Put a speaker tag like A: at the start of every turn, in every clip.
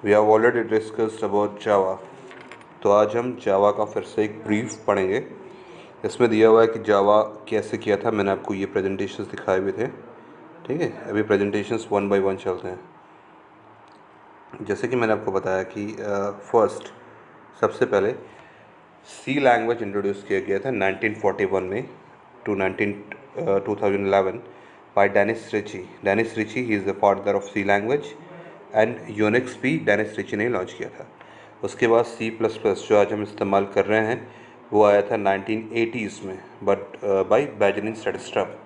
A: We have already discussed about Java. तो आज हम जावा का फिर से एक ब्रीफ पढ़ेंगे। इसमें दिया हुआ है कि जावा कैसे किया था। मैंने आपको ये प्रेजेंटेशंस दिखाए हुए थे, ठीक है। अभी प्रेजेंटेशंस वन बाय वन चलते हैं। जैसे कि मैंने आपको बताया कि फर्स्ट सबसे पहले सी लैंग्वेज इंट्रोड्यूस किया गया था 1941 में to 2011 by Dennis Ritchie. Dennis Ritchie he is the father of C language and Unix भी डेनिस रिची ने लॉन्च किया था। उसके बाद सी प्लस प्लस जो आज हम इस्तेमाल कर रहे हैं वो आया था 1980s में, बट बाय बेंजामिन स्टैटिस्ट्रप।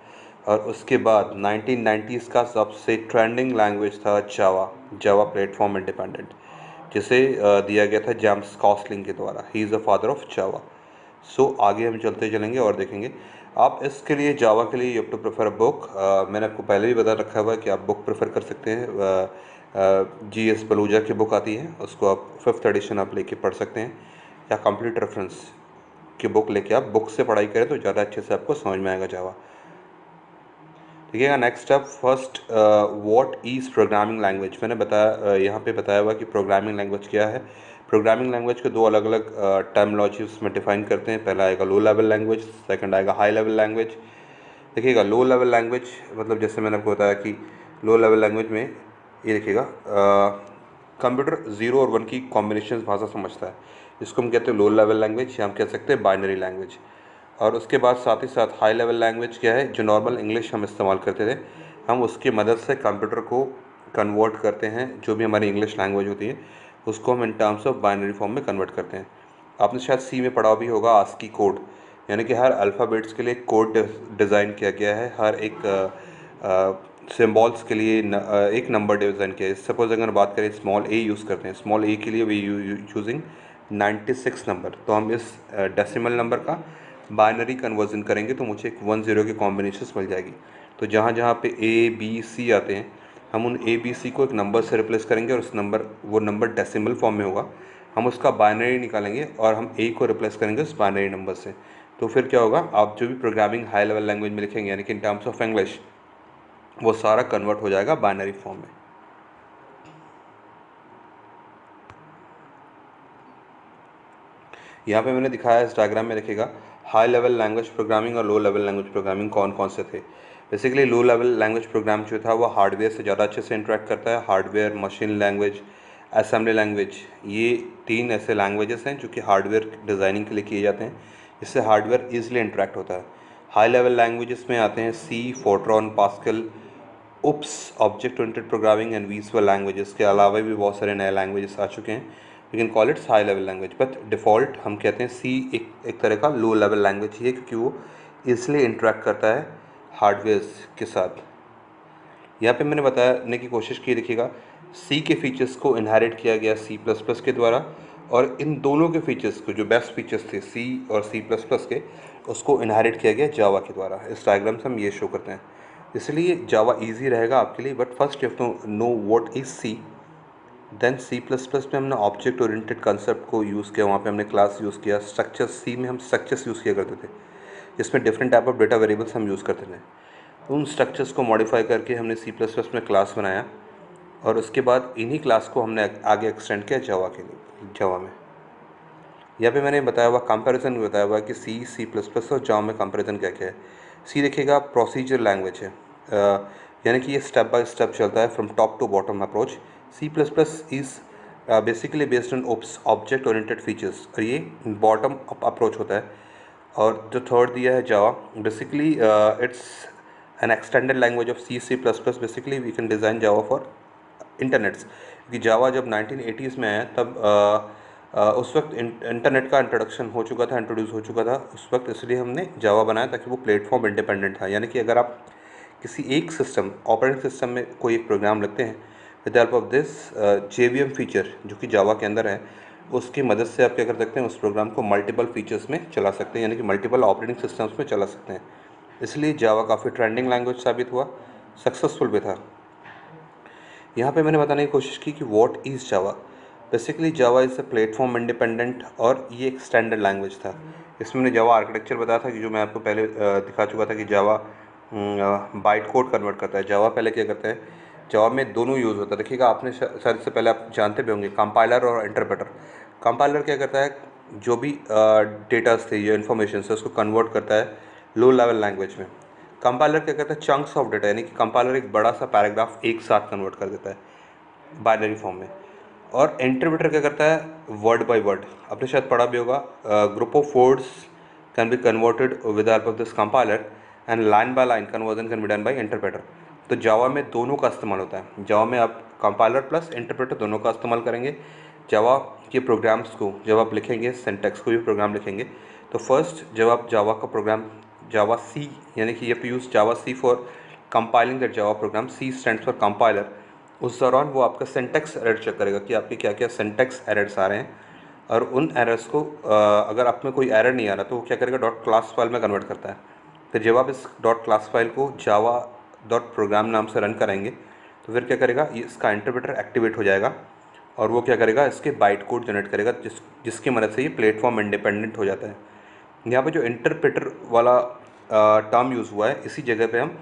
A: और उसके बाद 1990s का सबसे ट्रेंडिंग लैंग्वेज था जावा। जावा प्लेटफॉर्म इंडिपेंडेंट, जिसे दिया गया था जेम्स कॉस्लिंग के द्वारा। He is the father of Java. So आगे हम चलते चलेंगे और देखेंगे। आप इसके लिए जावा के लिए you have to prefer a book. मैंने आपको पहले भी बता रखा हुआ है कि आप बुक प्रेफर कर सकते हैं। जी एस बलूजा की बुक आती है, उसको आप 5th एडिशन आप लेके पढ़ सकते हैं, या कंप्लीट रेफरेंस की बुक लेके आप बुक से पढ़ाई करें तो ज़्यादा अच्छे से आपको समझ में आएगा जावा। देखिएगा next step first, what is programming language. मैंने बताया यहाँ पे बताया हुआ कि प्रोग्रामिंग लैंग्वेज क्या है। प्रोग्रामिंग लैंग्वेज के दो अलग अलग टर्मोलॉजी उसमें डिफाइन करते हैं। पहला आएगा लो लेवल लैंग्वेज, सेकंड आएगा हाई लेवल लैंग्वेज। देखिएगा लो लेवल लैंग्वेज मतलब जैसे मैंने आपको बताया कि लो लेवल लैंग्वेज में ये देखिएगा कंप्यूटर 0 और 1 की कॉम्बिनेशन भाषा समझता है, इसको हम कहते हैं लो लेवल लैंग्वेज, या हम कह सकते हैं बाइनरी लैंग्वेज। और उसके बाद साथ ही साथ हाई लेवल लैंग्वेज क्या है, जो नॉर्मल इंग्लिश हम इस्तेमाल करते थे, हम उसकी मदद से कंप्यूटर को कन्वर्ट करते हैं। जो भी हमारी इंग्लिश लैंग्वेज होती है उसको हम in terms of binary form में कन्वर्ट करते हैं। आपने शायद सी में पढ़ा भी होगा आस्की कोड, यानी कि हर अल्फ़ाबेट्स के लिए कोड डिज़ाइन किया गया है। हर एक सिम्बॉल्स के लिए एक नंबर डिज़ाइन किया है। सपोज अगर बात करें स्मॉल ए यूज़ करते हैं, स्मॉल ए के लिए वी यूजिंग 96 नंबर, तो हम इस डेसिमल नंबर का बाइनरी कन्वर्जन करेंगे तो मुझे एक 1 0 की कॉम्बिनेशन मिल जाएगी। तो जहाँ जहाँ पे ए बी सी आते हैं, हम उन ए बी सी को एक नंबर से रिप्लेस करेंगे और वो नंबर डेसिमल फॉर्म में होगा। हम उसका बाइनरी निकालेंगे और हम ए को रिप्लेस करेंगे उस बाइनरी नंबर से। तो फिर क्या होगा, आप जो भी प्रोग्रामिंग हाई लेवल लैंग्वेज में लिखेंगे, यानी कि इन टर्म्स ऑफ इंग्लिश, वो सारा कन्वर्ट हो जाएगा बाइनरी फॉर्म में। यहाँ पे मैंने दिखाया इस डायग्राम में, देखिएगा हाई लेवल लैंग्वेज प्रोग्रामिंग और लो लेवल लैंग्वेज प्रोग्रामिंग कौन कौन से थे। Basically low level language program जो था वो हार्डवेयर से ज़्यादा अच्छे से इंटरेक्ट करता है। Hardware, machine language, assembly language, ये 3 ऐसे लैंग्वेजेस हैं जो कि हार्डवेयर डिज़ाइनिंग के लिए किए जाते हैं। इससे हार्डवेयर ईजिली इंटरेक्ट होता है। हाई लेवल लैंग्वेजेस में आते हैं C, Fortran, Pascal, OOPS, object oriented programming and visual languages के अलावा भी बहुत सारे नए लैंग्वेजेस आ चुके हैं। We can call it's high level language, but default हम कहते हैं सी एक तरह का लो लेवल लैंग्वेज ही है, क्योंकि वो इसलिए इंटरेक्ट करता है हार्डवेयर के साथ। यहाँ पे मैंने बताने की कोशिश की, देखिएगा सी के फीचर्स को इनहेरिट किया गया सी प्लस प्लस के द्वारा, और इन दोनों के फीचर्स को, जो बेस्ट फीचर्स थे सी और सी प्लस प्लस के, उसको इनहेरिट किया गया जावा के द्वारा। इस डायग्राम से हम ये शो करते हैं। इसलिए जावा इजी रहेगा आपके लिए, but first you have to know what is C. Then C plus plus में हमने ऑब्जेक्ट ओरिएंटेड कंसेप्ट को यूज़ किया, वहाँ पे हमने क्लास यूज़ किया। स्ट्रक्चर सी में हम स्ट्रक्चर्स यूज़ किया करते थे, जिसमें different type of data variables हम यूज़ करते थे। उन स्ट्रक्चर्स को मॉडिफाई करके हमने सी प्लस प्लस में क्लास बनाया, और उसके बाद इन्हीं क्लास को हमने आगे एक्सटेंड किया जावा के लिए, जावा में। यहाँ पे मैंने बताया हुआ कंपैरिजन बताया हुआ कि सी, सी प्लस प्लस और जावा में कंपैरिजन क्या क्या है। सी देखिएगा प्रोसीजर लैंग्वेज है, यानी कि ये स्टेप बाय स्टेप चलता है, from top to bottom approach. C plus plus is basically based on OOPs, object oriented features, और ये बॉटम अप अप्रोच होता है। और जो थर्ड दिया है Java, basically it's an extended language of C, C plus plus. Basically we can design Java for internets, क्योंकि Java जब 1980s में आया तब उस वक्त इंटरनेट का इंट्रोडक्शन हो चुका था, इंट्रोड्यूस हो चुका था उस वक्त। इसलिए हमने जावा बनाया ताकि वो प्लेटफॉर्म इंडिपेंडेंट था। यानी कि अगर आप किसी एक सिस्टम, ऑपरेटिंग सिस्टम में कोई एक प्रोग्राम लिखते हैं, with the help of this JVM feature जो कि जावा के अंदर है, उसकी मदद से आप क्या कर सकते हैं, उस प्रोग्राम को मल्टीपल फीचर्स में चला सकते हैं, यानी कि मल्टीपल ऑपरेटिंग सिस्टम्स में चला सकते हैं। इसलिए जावा काफ़ी ट्रेंडिंग लैंग्वेज साबित हुआ, सक्सेसफुल भी था। यहाँ पे मैंने बताने की कोशिश की कि what is Java. Basically Java is a platform independent, और ये एक स्टैंडर्ड लैंग्वेज था। इसमें मैंने जावा आर्किटेक्चर बताया था कि जो मैं आपको पहले दिखा चुका था कि जावा बाइट कोड कन्वर्ट करता है। जावा पहले क्या करता है, जावा में दोनों यूज़ होता है। देखिएगा आपने शायद से पहले आप जानते भी होंगे कंपाइलर और इंटरप्रेटर। कंपाइलर क्या करता है, जो भी डेटास थे या इन्फॉर्मेशन है उसको कन्वर्ट करता है लो लेवल लैंग्वेज में। कंपाइलर क्या करता है, चंक्स ऑफ डेटा, यानी कि कंपाइलर एक बड़ा सा पैराग्राफ एक साथ कन्वर्ट कर देता है बाइनरी फॉर्म में। और इंटरप्रेटर क्या करता है, वर्ड बाय वर्ड। आपने शायद पढ़ा भी होगा, group of words can be converted with help of this compiler and line by line conversion can be done by interpreter. तो जावा में दोनों का इस्तेमाल होता है। जावा में आप कंपाइलर प्लस इंटरप्रेटर दोनों का इस्तेमाल करेंगे। जावा के प्रोग्राम्स को जब आप लिखेंगे, सिंटैक्स को भी प्रोग्राम लिखेंगे, तो फर्स्ट जब आप जावा का प्रोग्राम जावा सी, यानी कि you use Java C for compiling that Java program, C stands for compiler. उस दौरान वो आपका सिंटैक्स एरर चेक करेगा कि आपके क्या क्या सिंटैक्स एरर्स आ रहे हैं, और उन एरर्स को अगर आप में कोई एरर नहीं आ रहा तो वो क्या करेगा, डॉट क्लास फाइल में कन्वर्ट करता है। फिर जब आप इस डॉट क्लास फाइल को जावा डॉट प्रोग्राम नाम से रन कराएंगे तो फिर क्या करेगा, इसका इंटरप्रेटर एक्टिवेट हो जाएगा और वो क्या करेगा, इसके बाइट कोड जनरेट करेगा, जिसकी मदद से ये प्लेटफॉर्म इंडिपेंडेंट हो जाता है। यहाँ पे जो इंटरप्रेटर वाला टर्म यूज़ हुआ है, इसी जगह पे हम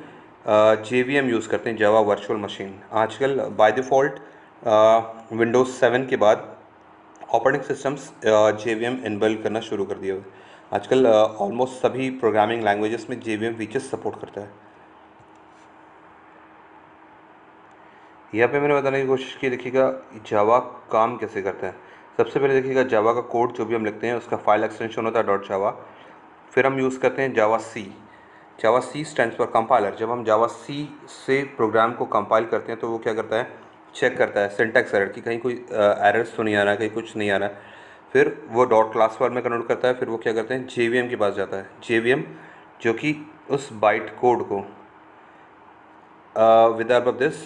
A: JVM यूज़ करते हैं, जावा वर्चुअल मशीन। आजकल बाय डिफ़ॉल्ट विंडोज़ 7 के बाद ऑपरेटिंग सिस्टम्स JVM इनबिल्ड करना शुरू कर दिया हुआ है। आजकल ऑलमोस्ट सभी प्रोग्रामिंग लैंग्वेजेस में JVM फीचर्स सपोर्ट करता है। यहाँ पे मैंने बताने की कोशिश की, देखिएगा जावा काम कैसे करता है। सबसे पहले देखिएगा जावा का कोड जो भी हम लिखते हैं उसका फाइल एक्सटेंशन होता है डॉट जावा। फिर हम यूज़ करते हैं जावा सी। जावा सी स्टैंड्स फॉर कंपाइलर। जब हम जावा सी से प्रोग्राम को कंपाइल करते हैं तो वो क्या करता है, चेक करता है सिंटैक्स एरर कि कहीं कोई एरर्स तो नहीं आ रहा है, कहीं कुछ नहीं आ रहा है। फिर वो डॉट क्लास फाइल में कन्वर्ट करता है। फिर वो क्या करते हैं, JVM के पास जाता है। JVM जो कि उस बाइट कोड को विद हेल्प ऑफ दिस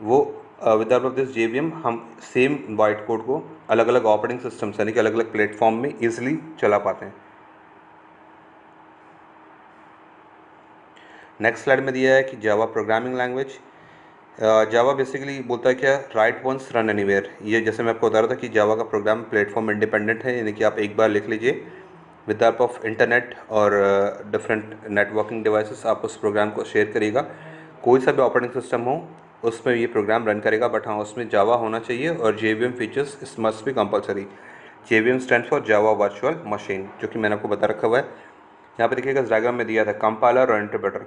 A: वो with help of this JVM हम सेम बाइट कोड को अलग अलग ऑपरेटिंग सिस्टम्स यानी कि अलग अलग प्लेटफॉर्म में ईजिली चला पाते हैं। नेक्स्ट स्लाइड में दिया है कि जावा प्रोग्रामिंग लैंग्वेज। जावा बेसिकली बोलता है क्या, राइट वंस रन एनीवेयर। ये जैसे मैं आपको बता रहा था कि जावा का प्रोग्राम प्लेटफॉर्म इंडिपेंडेंट है, यानी कि आप एक बार लिख लीजिए विद हेल्प ऑफ इंटरनेट और डिफरेंट नेटवर्किंग डिवाइसेस आप उस प्रोग्राम को शेयर करिएगा। कोई सा भी ऑपरेटिंग सिस्टम हो उसमें ये प्रोग्राम रन करेगा, बट हाँ उसमें जावा होना चाहिए और JVM फीचर्स इस मस्ट भी compulsory. JVM stand for Java virtual machine, जो कि मैंने आपको बता रखा हुआ है। यहाँ पे देखिएगा इस डायग्राम में दिया था कंपाइलर और इंटरप्रेटर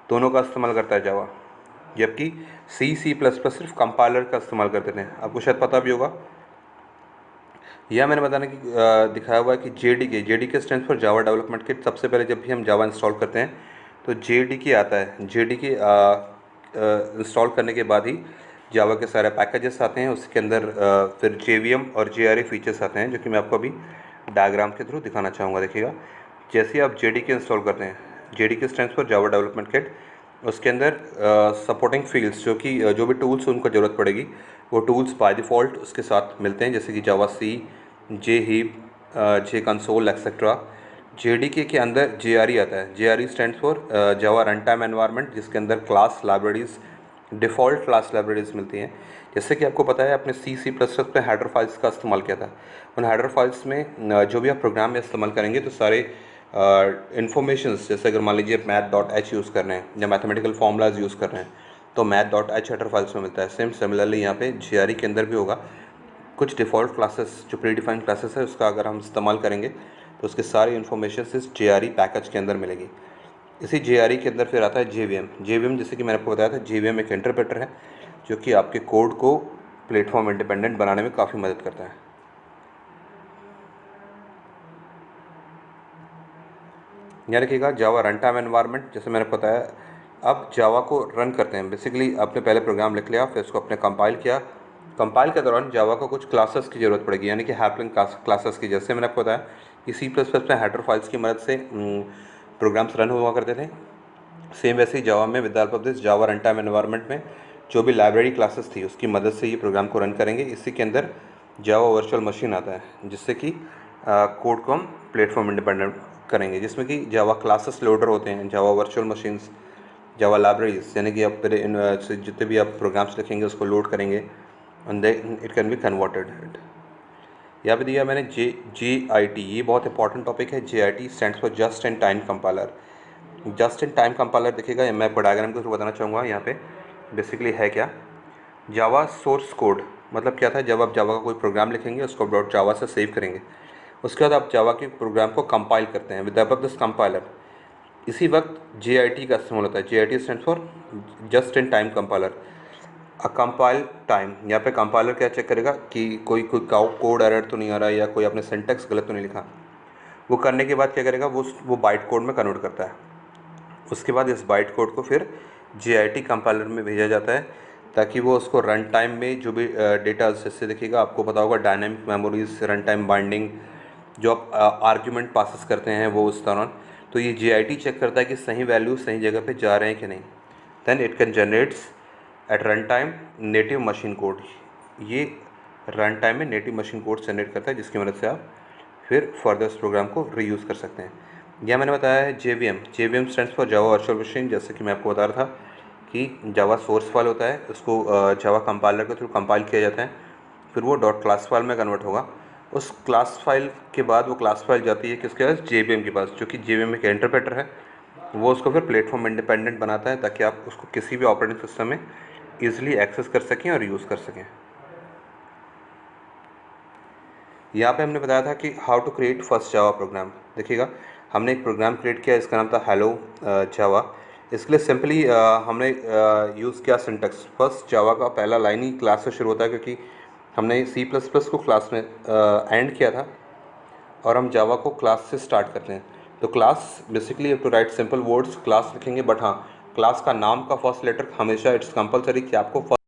A: दोनों का इस्तेमाल करता है जावा, जबकि C++ सिर्फ कंपाइलर का इस्तेमाल करते थे। आपको शायद पता भी होगा। यह मैंने बताने की दिखाया हुआ है कि JDK stand for Java development kit. सबसे पहले जब भी हम जावा इंस्टॉल करते हैं तो JDK आता है। JDK इंस्टॉल करने के बाद ही जावा के सारे पैकेजेस आते हैं, उसके अंदर फिर JVM और JRE फीचर्स आते हैं, जो कि मैं आपको अभी डायग्राम के थ्रू दिखाना चाहूँगा। देखिएगा जैसे ही आप JDK इंस्टॉल करते हैं, JDK stand for Java development kit, उसके अंदर सपोर्टिंग फील्ड्स जो कि जो भी टूल्स उनको ज़रूरत पड़ेगी वो टूल्स बाय डिफ़ॉल्ट उसके साथ मिलते हैं, जैसे कि जावा सी, JHeap, JConsole एक्सेट्रा। JDK के अंदर JRE आता है। JRE stand for Java run time environment, जिसके अंदर class libraries, default class libraries मिलती हैं। जैसे कि आपको पता है आपने C++ पे हेडर फाइल्स का इस्तेमाल किया था। उन हेडर फाइल्स में जो भी आप प्रोग्राम में इस्तेमाल करेंगे तो सारे इन्फॉर्मेशंस, जैसे अगर मान लीजिए math.h यूज़ कर रहे हैं या मैथमेटिकल फार्मूलाज यूज़ कर रहे हैं तो math.h हेडर फाइल्स में मिलता है। सेम सिमिलरली यहाँ पे JRE के अंदर भी होगा। कुछ डिफ़ॉल्ट क्लासेस जो प्री डिफाइंड क्लासेस है उसका अगर हम इस्तेमाल करेंगे तो उसके सारी इन्फॉर्मेशन इस JRE पैकेज के अंदर मिलेगी। इसी JRE के अंदर फिर आता है JVM। जैसे कि मैंने आपको बताया था, JVM एक इंटरप्रेटर है जो कि आपके कोड को प्लेटफॉर्म इंडिपेंडेंट बनाने में काफ़ी मदद करता है। यहाँ रखिएगा जावा रन टाइम एनवायरनमेंट। जैसे मैंने बताया, अब जावा को रन करते हैं। बेसिकली आपने पहले प्रोग्राम लिख लिया, फिर उसको आपने कंपाइल किया। कंपाइल के दौरान जावा को कुछ क्लासेस की ज़रूरत पड़ेगी, यानी कि हैपलिंग क्लासेस की। जैसे मैंने आपको बताया कि C++ में हेडर फाइल्स की मदद से प्रोग्राम्स रन हुआ करते थे, सेम वैसे ही जावा में with help of this Java run time environment में जो भी लाइब्रेरी क्लासेस थी उसकी मदद से ये प्रोग्राम को रन करेंगे। इसी के अंदर जावा वर्चुअल मशीन आता है, जिससे कि कोड को हम प्लेटफॉर्म इंडिपेंडेंट करेंगे, जिसमें कि जावा क्लासेस लोडर होते हैं, जावा वर्चुअल मशीन्स, जावा लाइब्रेरीज, यानी कि आप जितने भी आप प्रोग्राम्स लिखेंगे उसको लोड करेंगे and it can be converted. यहाँ पे दिया मैंने JIT, ये बहुत इंपॉर्टेंट टॉपिक है। JIT stands for just in time compiler. Just in time compiler देखिएगा, मैं आपको डायग्राम के थ्रू बताना चाहूँगा। यहाँ पे बेसिकली है क्या, जावा सोर्स कोड मतलब क्या था, जब आप जावा का कोई प्रोग्राम लिखेंगे उसको डॉट जावा से सेव करेंगे, उसके बाद आप जावा के प्रोग्राम को कंपाइल करते हैं with the help of this compiler. इसी वक्त JIT का इस्तेमाल होता है। JIT stand for just in time compiler. A compile time, यहाँ पे कंपाइलर क्या चेक करेगा कि कोई कोई कोड एरर तो नहीं आ रहा है या कोई आपने सिंटैक्स गलत तो नहीं लिखा। वो करने के बाद क्या करेगा, वो बाइट कोड में कन्वर्ट करता है। उसके बाद इस बाइट कोड को फिर JIT कंपाइलर में भेजा जाता है ताकि वो उसको रन टाइम में जो भी डेटा जैसे देखिएगा, आपको पता होगा dynamic memories, run time binding, जो आप आर्ग्यूमेंट पासिस करते हैं वो उस दौरान, तो ये JIT चेक करता है कि सही वैल्यू सही जगह पे जा रहे हैं कि नहीं। Then it can generates at run time native machine code. ये रन टाइम में नेटिव मशीन कोड जनरेट करता है जिसकी मदद से आप फिर फर्दर इस प्रोग्राम को रीयूज़ कर सकते हैं। यह मैंने बताया है JVM stands for Java virtual machine. जैसे कि मैं आपको बता रहा था कि जावा सोर्स फाइल होता है, उसको जावा कंपाइलर के थ्रू कंपाइल किया जाता है, फिर वो डॉट क्लास फाइल में कन्वर्ट होगा। उस क्लास फाइल के बाद वो क्लास फाइल जाती है किसके पास, JVM के पास, जो कि JVM एक इंटरप्रेटर है। वो उसको फिर प्लेटफॉर्म इंडिपेंडेंट बनाता है ताकि आप उसको किसी भी ऑपरेटिंग सिस्टम में ईजिली एक्सेस कर सकें और यूज़ कर सकें। यहाँ पे हमने बताया था कि how to create first Java program. देखिएगा, हमने एक प्रोग्राम क्रिएट किया, इसका नाम था हेलो जावा। इसके लिए सिंपली हमने यूज़ किया सिंटेक्स। फर्स्ट जावा का पहला लाइन ही क्लास से शुरू होता है, क्योंकि हमने C++ को क्लास में एंड किया था और हम जावा को क्लास से स्टार्ट करते हैं। तो class basically to write simple words class लिखेंगे, बट हाँ, क्लास का नाम का फर्स्ट लेटर हमेशा इट्स कंपलसरी कि आपको